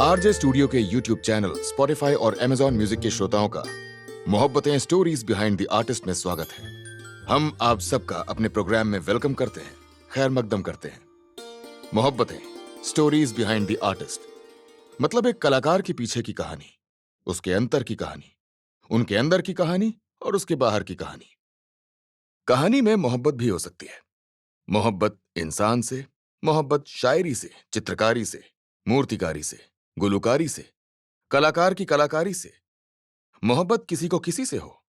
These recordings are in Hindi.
आरजे स्टूडियो के यूट्यूब चैनल, स्पॉटिफाई और अमेजॉन म्यूजिक के श्रोताओं का Mohabbatein stories behind the artist में स्वागत है। हम आप सबका अपने प्रोग्राम में वेलकम करते हैं, खैर मकदम करते हैं। Mohabbatein stories behind the artist मतलब एक कलाकार के पीछे की कहानी, उसके अंतर की कहानी, उनके अंदर की कहानी और उसके बाहर की कहानी। कहानी में मोहब्बत भी हो सकती है। मोहब्बत इंसान से, मोहब्बत शायरी से, चित्रकारी से, मूर्तिकारी से, गुलकारी से, कलाकार की कलाकारी से। मोहब्बत किसी को किसी से हो,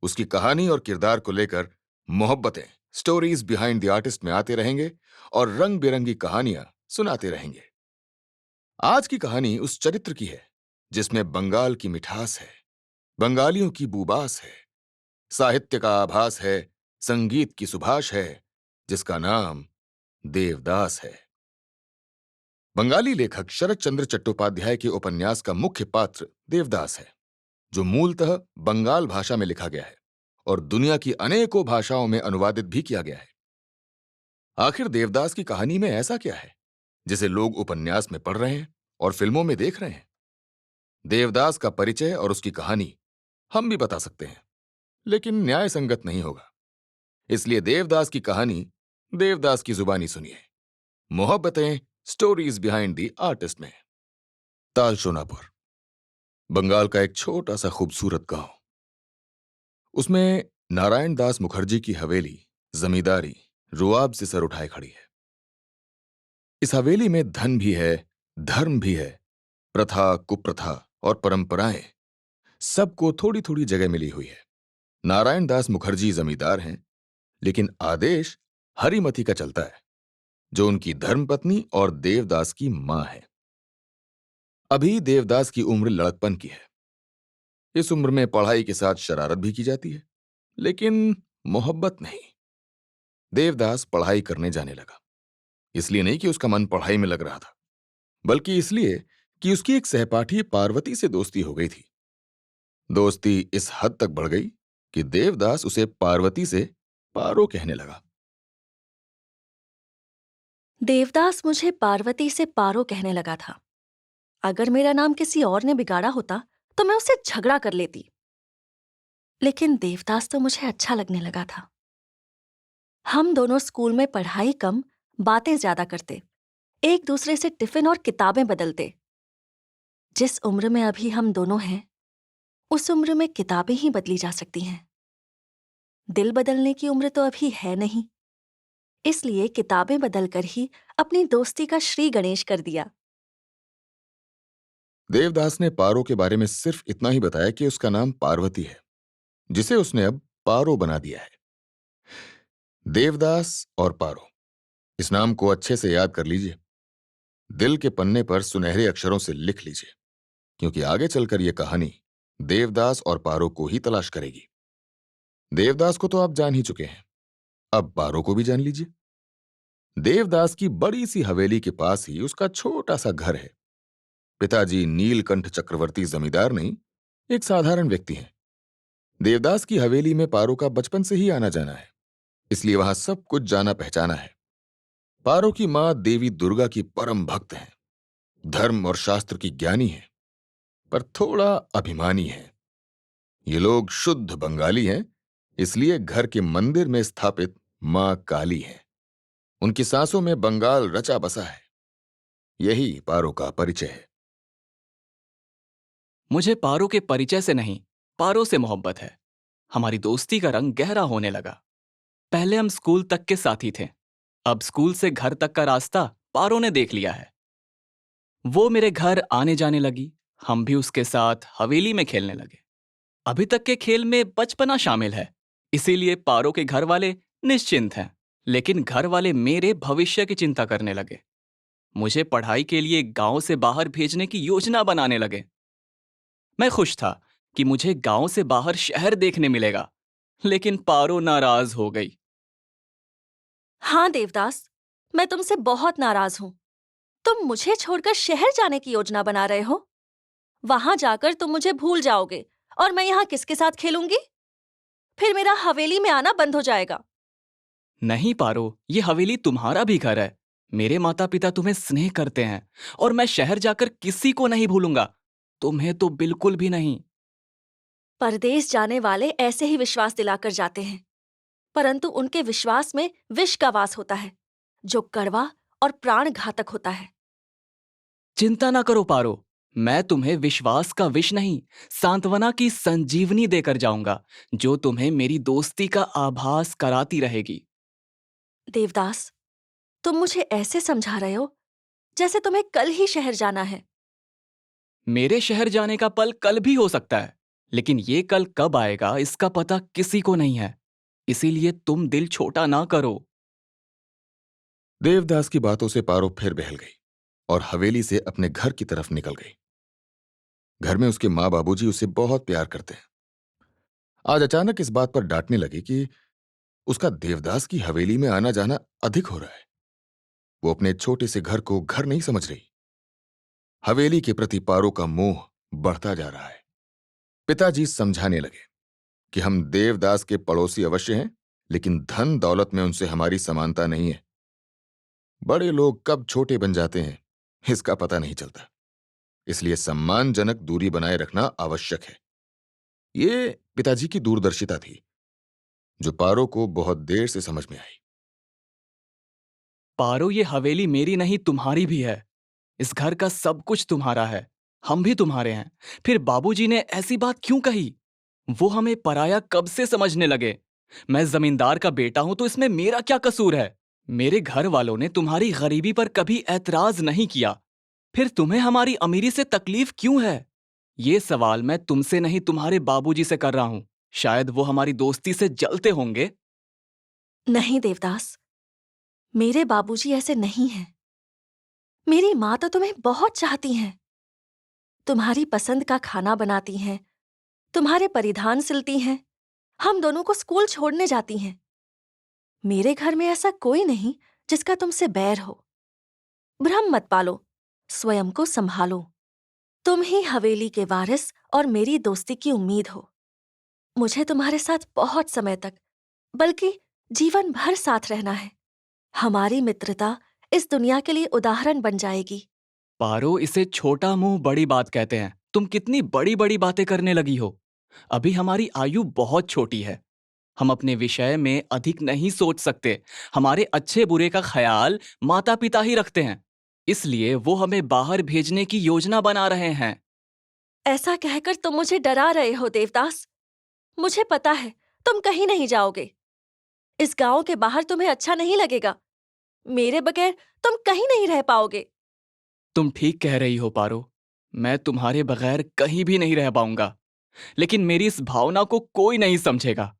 उसकी कहानी और किरदार को लेकर Mohabbatein stories behind the artist में आते रहेंगे और रंग बिरंगी कहानियां सुनाते रहेंगे। आज की कहानी उस चरित्र की है जिसमें बंगाल की मिठास है, बंगालियों की बुबास है, साहित्य का आभास है, संगीत की सुभाष है, जिसका नाम देवदास है। बंगाली लेखक शरत चंद्र चट्टोपाध्याय के उपन्यास का मुख्य पात्र देवदास है, जो मूलतः बंगाल भाषा में लिखा गया है और दुनिया की अनेकों भाषाओं में अनुवादित भी किया गया है। आखिर देवदास की कहानी में ऐसा क्या है जिसे लोग उपन्यास में पढ़ रहे हैं और फिल्मों में देख रहे हैं? देवदास का परिचय और उसकी कहानी हम भी बता सकते हैं, लेकिन न्याय संगत नहीं होगा। इसलिए देवदास की कहानी देवदास की जुबानी सुनिए। Mohabbatein stories behind the artist में। ताल सोनापुर, बंगाल का एक छोटा सा खूबसूरत गांव। उसमें नारायण दास मुखर्जी की हवेली जमींदारी रुआब से सर उठाए खड़ी है। इस हवेली में धन भी है, धर्म भी है, प्रथा कुप्रथा और परंपराएं सबको थोड़ी थोड़ी जगह मिली हुई है। नारायण दास मुखर्जी जमींदार हैं, लेकिन आदेश हरिमती का चलता है, जो उनकी धर्मपत्नी और देवदास की मां है। अभी देवदास की उम्र लड़कपन की है। इस उम्र में पढ़ाई के साथ शरारत भी की जाती है, लेकिन मोहब्बत नहीं। देवदास पढ़ाई करने जाने लगा, इसलिए नहीं कि उसका मन पढ़ाई में लग रहा था, बल्कि इसलिए कि उसकी एक सहपाठी पार्वती से दोस्ती हो गई थी। दोस्ती इस हद तक बढ़ गई कि देवदास उसे पार्वती से पारो कहने लगा। देवदास मुझे पार्वती से पारो कहने लगा था। अगर मेरा नाम किसी और ने बिगाड़ा होता तो मैं उससे झगड़ा कर लेती, लेकिन देवदास तो मुझे अच्छा लगने लगा था। हम दोनों स्कूल में पढ़ाई कम, बातें ज्यादा करते, एक दूसरे से टिफिन और किताबें बदलते। जिस उम्र में अभी हम दोनों हैं, उस उम्र में किताबें ही बदली जा सकती हैं। दिल बदलने की उम्र तो अभी है नहीं, इसलिए किताबें बदलकर ही अपनी दोस्ती का श्री गणेश कर दिया। देवदास ने पारो के बारे में सिर्फ इतना ही बताया कि उसका नाम पार्वती है, जिसे उसने अब पारो बना दिया है। देवदास और पारो, इस नाम को अच्छे से याद कर लीजिए, दिल के पन्ने पर सुनहरे अक्षरों से लिख लीजिए, क्योंकि आगे चलकर यह कहानी देवदास और पारो को ही तलाश करेगी। देवदास को तो आप जान ही चुके हैं, अब पारो को भी जान लीजिए। देवदास की बड़ी सी हवेली के पास ही उसका छोटा सा घर है। पिताजी नीलकंठ चक्रवर्ती जमींदार नहीं, एक साधारण व्यक्ति हैं। देवदास की हवेली में पारो का बचपन से ही आना जाना है, इसलिए वहां सब कुछ जाना पहचाना है। पारो की मां देवी दुर्गा की परम भक्त हैं, धर्म और शास्त्र की ज्ञानी हैं, पर थोड़ा अभिमानी हैं। ये लोग शुद्ध बंगाली हैं, इसलिए घर के मंदिर में स्थापित मां काली हैं। उनकी सांसों में बंगाल रचा बसा है। यही पारो का परिचय है। मुझे पारो के परिचय से नहीं, पारो से मोहब्बत है। हमारी दोस्ती का रंग गहरा होने लगा। पहले हम स्कूल तक के साथी थे, अब स्कूल से घर तक का रास्ता पारो ने देख लिया है। वो मेरे घर आने जाने लगी, हम भी उसके साथ हवेली में खेलने लगे। अभी तक के खेल में बचपना शामिल है, इसीलिए पारो के घर वाले निश्चिंत हैं, लेकिन घर वाले मेरे भविष्य की चिंता करने लगे। मुझे पढ़ाई के लिए गांव से बाहर भेजने की योजना बनाने लगे। मैं खुश था कि मुझे गांव से बाहर शहर देखने मिलेगा, लेकिन पारो नाराज हो गई। हाँ देवदास, मैं तुमसे बहुत नाराज हूं। तुम मुझे छोड़कर शहर जाने की योजना बना रहे हो। वहां जाकर तुम मुझे भूल जाओगे और मैं यहाँ किसके साथ खेलूंगी? फिर मेरा हवेली में आना बंद हो जाएगा। नहीं पारो, ये हवेली तुम्हारा भी घर है। मेरे माता पिता तुम्हें स्नेह करते हैं और मैं शहर जाकर किसी को नहीं भूलूंगा, तुम्हें तो बिल्कुल भी नहीं। परदेश जाने वाले ऐसे ही विश्वास दिलाकर जाते हैं, परंतु उनके विश्वास में विष का वास होता है, जो कड़वा और प्राण घातक होता है। चिंता ना करो पारो, मैं तुम्हें विश्वास का विष नहीं, सांत्वना की संजीवनी देकर जाऊंगा, जो तुम्हें मेरी दोस्ती का आभास कराती रहेगी। देवदास, तुम मुझे ऐसे समझा रहे हो जैसे तुम्हें कल ही शहर जाना है। मेरे शहर जाने का पल कल भी हो सकता है, लेकिन ये कल कब आएगा इसका पता किसी को नहीं है, इसीलिए तुम दिल छोटा ना करो। देवदास की बातों से पारो फिर बहल गई और हवेली से अपने घर की तरफ निकल गई। घर में उसके माँ बाबूजी उसे बहुत प्यार करते हैं। आज अचानक इस बात पर डांटने लगी कि उसका देवदास की हवेली में आना जाना अधिक हो रहा है। वो अपने छोटे से घर को घर नहीं समझ रही। हवेली के प्रति पारो का मोह बढ़ता जा रहा है। पिताजी समझाने लगे कि हम देवदास के पड़ोसी अवश्य हैं, लेकिन धन दौलत में उनसे हमारी समानता नहीं है। बड़े लोग कब छोटे बन जाते हैं इसका पता नहीं चलता, इसलिए सम्मानजनक दूरी बनाए रखना आवश्यक है। ये पिताजी की दूरदर्शिता थी, जो पारो को बहुत देर से समझ में आई। पारो, ये हवेली मेरी नहीं तुम्हारी भी है। इस घर का सब कुछ तुम्हारा है, हम भी तुम्हारे हैं। फिर बाबूजी ने ऐसी बात क्यों कही? वो हमें पराया कब से समझने लगे? मैं जमींदार का बेटा हूं तो इसमें मेरा क्या कसूर है? मेरे घर वालों ने तुम्हारी गरीबी पर कभी ऐतराज नहीं किया, फिर तुम्हें हमारी अमीरी से तकलीफ क्यों है? ये सवाल मैं तुमसे नहीं तुम्हारे बाबूजी से कर रहा हूं। शायद वो हमारी दोस्ती से जलते होंगे। नहीं देवदास, मेरे बाबूजी ऐसे नहीं हैं। मेरी माँ तो तुम्हें बहुत चाहती हैं। तुम्हारी पसंद का खाना बनाती हैं, तुम्हारे परिधान सिलती हैं, हम दोनों को स्कूल छोड़ने जाती हैं। मेरे घर में ऐसा कोई नहीं जिसका तुमसे बैर हो। भ्रम मत पालो, स्वयं को संभालो। तुम ही हवेली के वारिस और मेरी दोस्ती की उम्मीद हो। मुझे तुम्हारे साथ बहुत समय तक, बल्कि जीवन भर साथ रहना है। हमारी मित्रता इस दुनिया के लिए उदाहरण बन जाएगी। पारो, इसे छोटा मुंह बड़ी बात कहते हैं। तुम कितनी बड़ी बड़ी बातें करने लगी हो। अभी हमारी आयु बहुत छोटी है, हम अपने विषय में अधिक नहीं सोच सकते। हमारे अच्छे बुरे का ख्याल माता पिता ही रखते हैं, इसलिए वो हमें बाहर भेजने की योजना बना रहे हैं। ऐसा कहकर तुम मुझे डरा रहे हो देवदास। मुझे पता है तुम कहीं नहीं जाओगे। इस गांव के बाहर तुम्हें अच्छा नहीं लगेगा। मेरे बगैर तुम कहीं नहीं रह पाओगे। तुम ठीक कह रही हो पारो, मैं तुम्हारे बगैर कहीं भी नहीं रह पाऊंगा, लेकिन मेरी इस भावना को कोई नहीं समझेगा।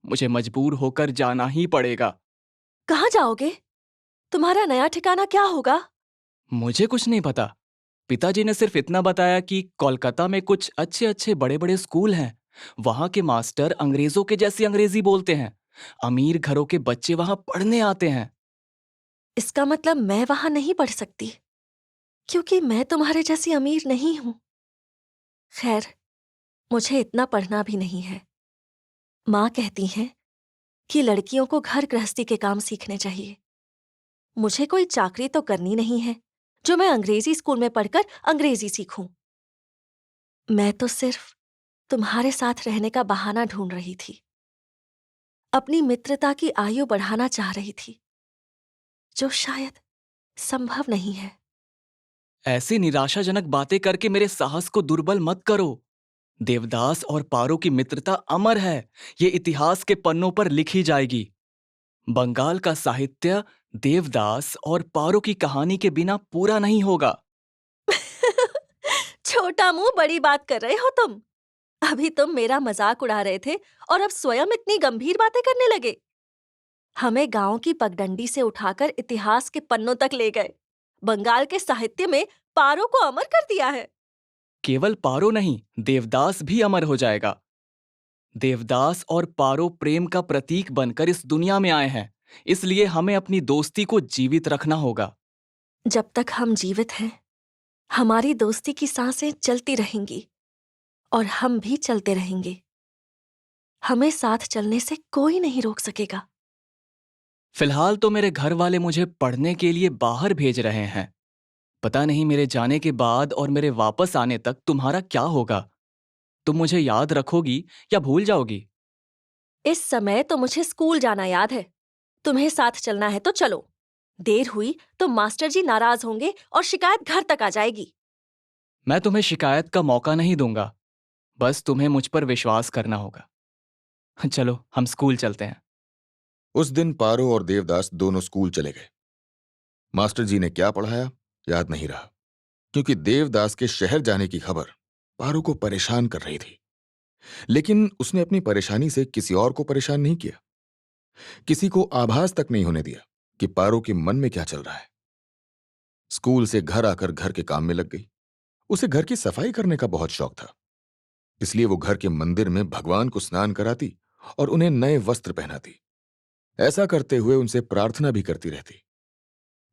मुझे मजबूर होकर जाना ही पड़ेगा। कहाँ जाओगे? तुम्हारा नया ठिकाना क्या होगा? मुझे कुछ नहीं पता। पिताजी ने सिर्फ इतना बताया कि कोलकाता में कुछ अच्छे अच्छे बड़े बड़े स्कूल हैं। वहां के मास्टर अंग्रेजों के जैसी अंग्रेजी बोलते हैं। अमीर घरों के बच्चे वहां पढ़ने आते हैं। इसका मतलब मैं वहां नहीं पढ़ सकती, क्योंकि मैं तुम्हारे जैसी अमीर नहीं हूं। खैर, मुझे इतना पढ़ना भी नहीं है। माँ कहती हैं कि लड़कियों को घर गृहस्थी के काम सीखने चाहिए। मुझे कोई चाकरी तो करनी नहीं है जो मैं अंग्रेजी स्कूल में पढ़कर अंग्रेजी सीखूं। मैं तो सिर्फ तुम्हारे साथ रहने का बहाना ढूंढ रही थी। अपनी मित्रता की आयु बढ़ाना चाह रही थी, जो शायद संभव नहीं है। ऐसी निराशाजनक बातें करके मेरे साहस को दुर्बल मत करो। देवदास और पारो की मित्रता अमर है, ये इतिहास के पन्नों पर लिखी जाएगी। बंगाल का साहित्य देवदास और पारो की कहानी के बिना पूरा नहीं होगा। छोटा मुंह बड़ी बात कर रहे हो तुम। अभी तुम मेरा मजाक उड़ा रहे थे और अब स्वयं इतनी गंभीर बातें करने लगे। हमें गांव की पगडंडी से उठाकर इतिहास के पन्नों तक ले गए। बंगाल के साहित्य में पारो को अमर कर दिया है। केवल पारो नहीं, देवदास भी अमर हो जाएगा। देवदास और पारो प्रेम का प्रतीक बनकर इस दुनिया में आए हैं, इसलिए हमें अपनी दोस्ती को जीवित रखना होगा। जब तक हम जीवित हैं, हमारी दोस्ती की सांसें चलती रहेंगी और हम भी चलते रहेंगे। हमें साथ चलने से कोई नहीं रोक सकेगा। फिलहाल तो मेरे घर वाले मुझे पढ़ने के लिए बाहर भेज रहे हैं। पता नहीं मेरे जाने के बाद और मेरे वापस आने तक तुम्हारा क्या होगा। तुम मुझे याद रखोगी या भूल जाओगी? इस समय तो मुझे स्कूल जाना याद है। तुम्हें साथ चलना है तो चलो। देर हुई तो मास्टर जी नाराज होंगे और शिकायत घर तक आ जाएगी। मैं तुम्हें शिकायत का मौका नहीं दूंगा। बस तुम्हें मुझ पर विश्वास करना होगा। चलो हम स्कूल चलते हैं। उस दिन पारो और देवदास दोनों स्कूल चले गए। मास्टर जी ने क्या पढ़ाया याद नहीं रहा, क्योंकि देवदास के शहर जाने की खबर पारो को परेशान कर रही थी। लेकिन उसने अपनी परेशानी से किसी और को परेशान नहीं किया। किसी को आभास तक नहीं होने दिया कि पारो के मन में क्या चल रहा है। स्कूल से घर आकर घर के काम में लग गई। उसे घर की सफाई करने का बहुत शौक था, इसलिए वो घर के मंदिर में भगवान को स्नान कराती और उन्हें नए वस्त्र पहनाती। ऐसा करते हुए उनसे प्रार्थना भी करती रहती।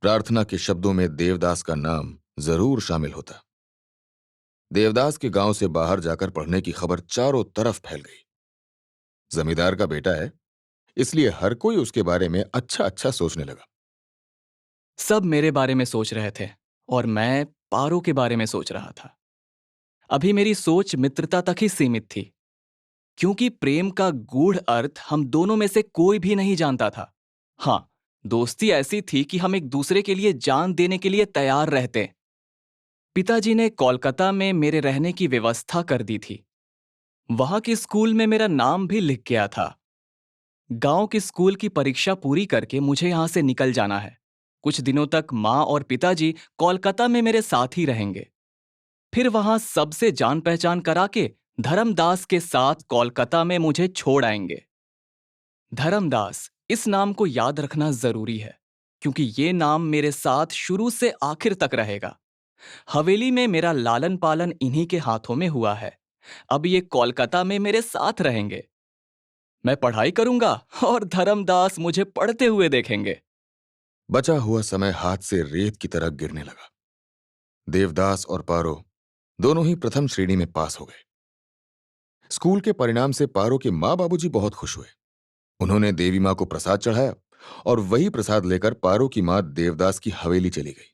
प्रार्थना के शब्दों में देवदास का नाम जरूर शामिल होता। देवदास के गांव से बाहर जाकर पढ़ने की खबर चारों तरफ फैल गई। जमींदार का बेटा है, इसलिए हर कोई उसके बारे में अच्छा अच्छा सोचने लगा। सब मेरे बारे में सोच रहे थे और मैं पारो के बारे में सोच रहा था। अभी मेरी सोच मित्रता तक ही सीमित थी, क्योंकि प्रेम का गूढ़ अर्थ हम दोनों में से कोई भी नहीं जानता था। हाँ, दोस्ती ऐसी थी कि हम एक दूसरे के लिए जान देने के लिए तैयार रहते। पिताजी ने कोलकाता में मेरे रहने की व्यवस्था कर दी थी। वहां के स्कूल में मेरा नाम भी लिख गया था। गांव के स्कूल की परीक्षा पूरी करके मुझे यहां से निकल जाना है। कुछ दिनों तक मां और पिताजी कोलकाता में मेरे साथ ही रहेंगे। फिर वहां सबसे जान पहचान करा के धर्मदास के साथ कोलकाता में मुझे छोड़ आएंगे। धर्मदास, इस नाम को याद रखना जरूरी है, क्योंकि ये नाम मेरे साथ शुरू से आखिर तक रहेगा। हवेली में मेरा लालन पालन इन्हीं के हाथों में हुआ है। अब ये कोलकाता में मेरे साथ रहेंगे। मैं पढ़ाई करूंगा और धर्मदास मुझे पढ़ते हुए देखेंगे। बचा हुआ समय हाथ से रेत की तरह गिरने लगा। देवदास और पारो दोनों ही प्रथम श्रेणी में पास हो गए। स्कूल के परिणाम से पारो के माँ बाबूजी बहुत खुश हुए। उन्होंने देवी माँ को प्रसाद चढ़ाया और वही प्रसाद लेकर पारो की माँ देवदास की हवेली चली गई।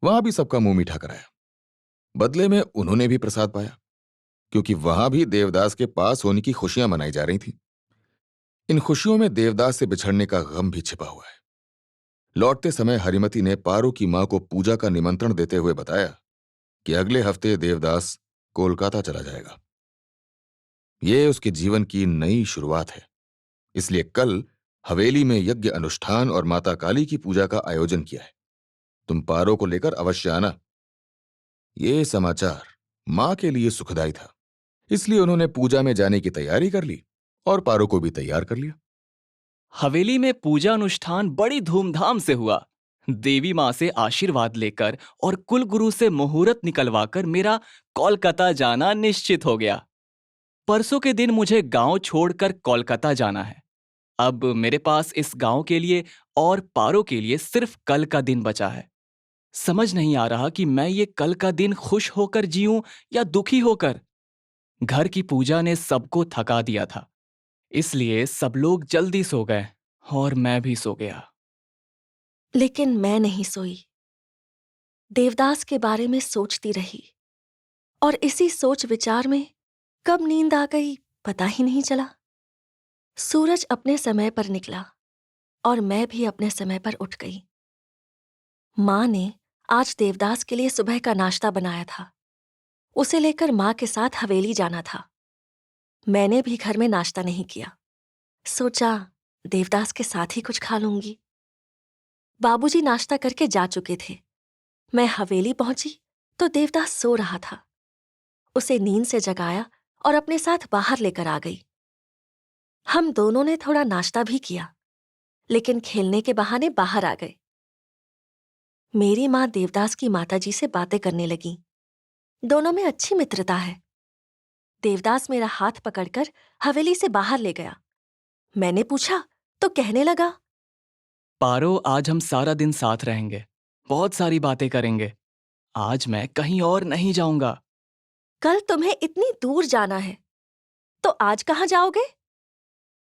वहां भी सबका मुंह मीठा कराया। बदले में उन्होंने भी प्रसाद पाया, क्योंकि वहां भी देवदास के पास होने की खुशियां मनाई जा रही थीं। इन खुशियों में देवदास से बिछड़ने का गम भी छिपा हुआ है। लौटते समय हरिमती ने पारो की मां को पूजा का निमंत्रण देते हुए बताया कि अगले हफ्ते देवदास कोलकाता चला जाएगा। यह उसके जीवन की नई शुरुआत है, इसलिए कल हवेली में यज्ञ अनुष्ठान और माता काली की पूजा का आयोजन किया है। तुम पारो को लेकर अवश्य आना। ये समाचार मां के लिए सुखदाई था, इसलिए उन्होंने पूजा में जाने की तैयारी कर ली और पारो को भी तैयार कर लिया। हवेली में पूजा अनुष्ठान बड़ी धूमधाम से हुआ। देवी मां से आशीर्वाद लेकर और कुलगुरु से मुहूर्त निकलवाकर मेरा कोलकाता जाना निश्चित हो गया। परसों के दिन मुझे गांव छोड़कर कोलकाता जाना है। अब मेरे पास इस गांव के लिए और पारो के लिए सिर्फ कल का दिन बचा है। समझ नहीं आ रहा कि मैं ये कल का दिन खुश होकर जीऊं या दुखी होकर। घर की पूजा ने सबको थका दिया था, इसलिए सब लोग जल्दी सो गए और मैं भी सो गया। लेकिन मैं नहीं सोई। देवदास के बारे में सोचती रही और इसी सोच विचार में कब नींद आ गई पता ही नहीं चला। सूरज अपने समय पर निकला और मैं भी अपने समय पर उठ गई। मां ने आज देवदास के लिए सुबह का नाश्ता बनाया था। उसे लेकर मां के साथ हवेली जाना था। मैंने भी घर में नाश्ता नहीं किया। सोचा देवदास के साथ ही कुछ खा लूंगी। बाबूजी नाश्ता करके जा चुके थे। मैं हवेली पहुंची तो देवदास सो रहा था। उसे नींद से जगाया और अपने साथ बाहर लेकर आ गई। हम दोनों ने थोड़ा नाश्ता भी किया, लेकिन खेलने के बहाने बाहर आ गए। मेरी मां देवदास की माताजी से बातें करने लगी। दोनों में अच्छी मित्रता है। देवदास मेरा हाथ पकड़कर हवेली से बाहर ले गया। मैंने पूछा तो कहने लगा, पारो, आज हम सारा दिन साथ रहेंगे, बहुत सारी बातें करेंगे। आज मैं कहीं और नहीं जाऊंगा। कल तुम्हें इतनी दूर जाना है तो आज कहाँ जाओगे?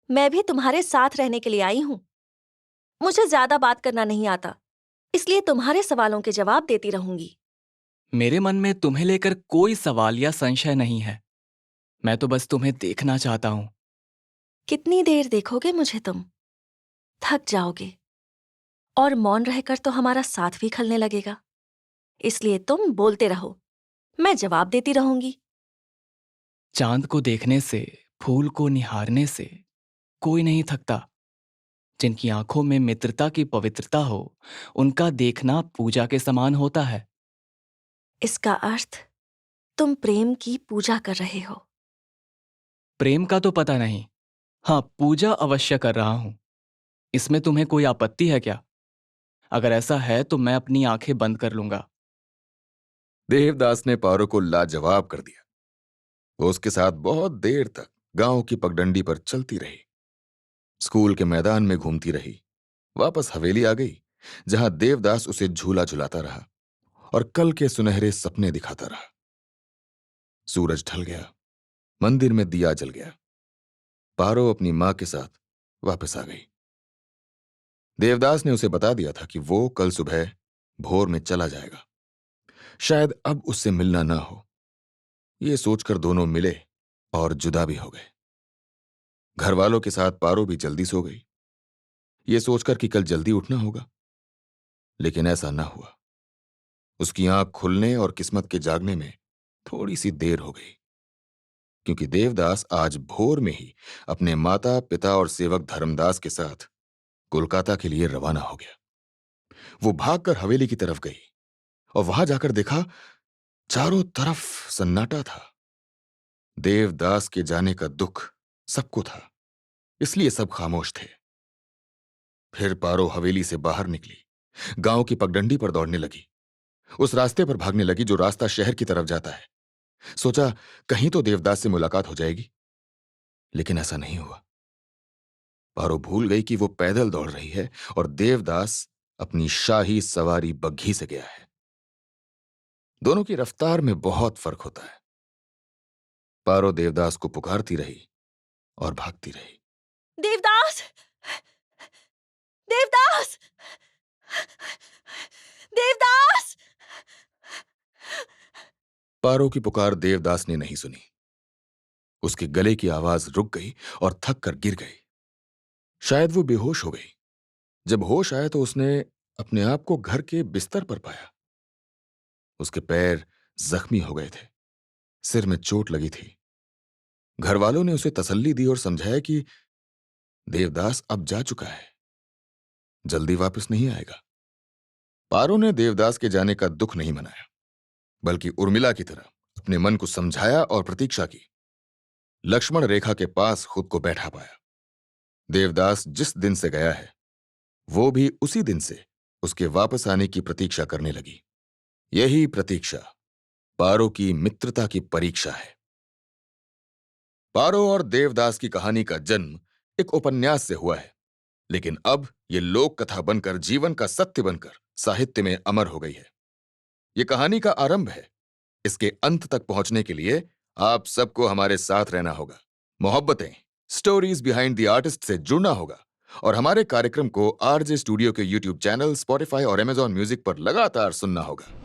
मैं भी तुम्हारे साथ रहने के लिए आई हूं। मुझे ज्यादा बात करना नहीं आता, इसलिए तुम्हारे सवालों के जवाब देती रहूंगी। मेरे मन में तुम्हें लेकर कोई सवाल या संशय नहीं है। मैं तो बस तुम्हें देखना चाहता हूं। कितनी देर देखोगे मुझे तुम? थक जाओगे, और मौन रहकर तो हमारा साथ भी खलने लगेगा। इसलिए तुम बोलते रहो, मैं जवाब देती रहूंगी। चांद को देखने से, फूल को निहारने से कोई नहीं थकता। जिनकी आंखों में मित्रता की पवित्रता हो, उनका देखना पूजा के समान होता है। इसका अर्थ तुम प्रेम की पूजा कर रहे हो। प्रेम का तो पता नहीं, हाँ पूजा अवश्य कर रहा हूं। इसमें तुम्हें कोई आपत्ति है क्या? अगर ऐसा है तो मैं अपनी आंखें बंद कर लूंगा। देवदास ने पारो को लाजवाब कर दिया। वो उसके साथ बहुत देर तक गांव की पगडंडी पर चलती रही, स्कूल के मैदान में घूमती रही, वापस हवेली आ गई, जहां देवदास उसे झूला झुलाता रहा और कल के सुनहरे सपने दिखाता रहा। सूरज ढल गया, मंदिर में दिया जल गया। पारो अपनी मां के साथ वापस आ गई। देवदास ने उसे बता दिया था कि वो कल सुबह भोर में चला जाएगा, शायद अब उससे मिलना ना हो। ये सोचकर दोनों मिले और जुदा भी हो गए। घर वालों के साथ पारो भी जल्दी सो गई, ये सोचकर कि कल जल्दी उठना होगा। लेकिन ऐसा ना हुआ। उसकी आंख खुलने और किस्मत के जागने में थोड़ी सी देर हो गई, क्योंकि देवदास आज भोर में ही अपने माता पिता और सेवक धर्मदास के साथ कोलकाता के लिए रवाना हो गया। वो भागकर हवेली की तरफ गई और वहां जाकर देखा, चारों तरफ सन्नाटा था। देवदास के जाने का दुख सबको था, इसलिए सब खामोश थे। फिर पारो हवेली से बाहर निकली, गांव की पगडंडी पर दौड़ने लगी, उस रास्ते पर भागने लगी जो रास्ता शहर की तरफ जाता है। सोचा कहीं तो देवदास से मुलाकात हो जाएगी, लेकिन ऐसा नहीं हुआ। पारो भूल गई कि वो पैदल दौड़ रही है और देवदास अपनी शाही सवारी बग्घी से गया है। दोनों की रफ्तार में बहुत फर्क होता है। पारो देवदास को पुकारती रही और भागती रही। देवदास! देवदास! देवदास! पारो की पुकार देवदास ने नहीं सुनी। उसके गले की आवाज रुक गई और थक कर गिर गई। शायद वो बेहोश हो गई। जब होश आया तो उसने अपने आप को घर के बिस्तर पर पाया। उसके पैर जख्मी हो गए थे, सिर में चोट लगी थी। घर वालों ने उसे तसल्ली दी और समझाया कि देवदास अब जा चुका है, जल्दी वापस नहीं आएगा। पारो ने देवदास के जाने का दुख नहीं मनाया, बल्कि उर्मिला की तरह अपने मन को समझाया और प्रतीक्षा की। लक्ष्मण रेखा के पास खुद को बैठा पाया। देवदास जिस दिन से गया है, वो भी उसी दिन से उसके वापस आने की प्रतीक्षा करने लगी। यही प्रतीक्षा पारो की मित्रता की परीक्षा है। पारो और देवदास की कहानी का जन्म एक उपन्यास से हुआ है, लेकिन अब यह लोक कथा बनकर, जीवन का सत्य बनकर साहित्य में अमर हो गई है। यह कहानी का आरंभ है। इसके अंत तक पहुंचने के लिए आप सबको हमारे साथ रहना होगा, Mohabbatein stories behind the artist से जुड़ना होगा और हमारे कार्यक्रम को आरजे स्टूडियो के यूट्यूब चैनल, स्पॉटिफाई और अमेजॉन म्यूजिक पर लगातार सुनना होगा।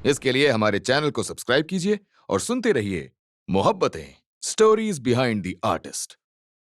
इसके लिए हमारे चैनल को सब्सक्राइब कीजिए और सुनते रहिए Mohabbatein stories behind the artist.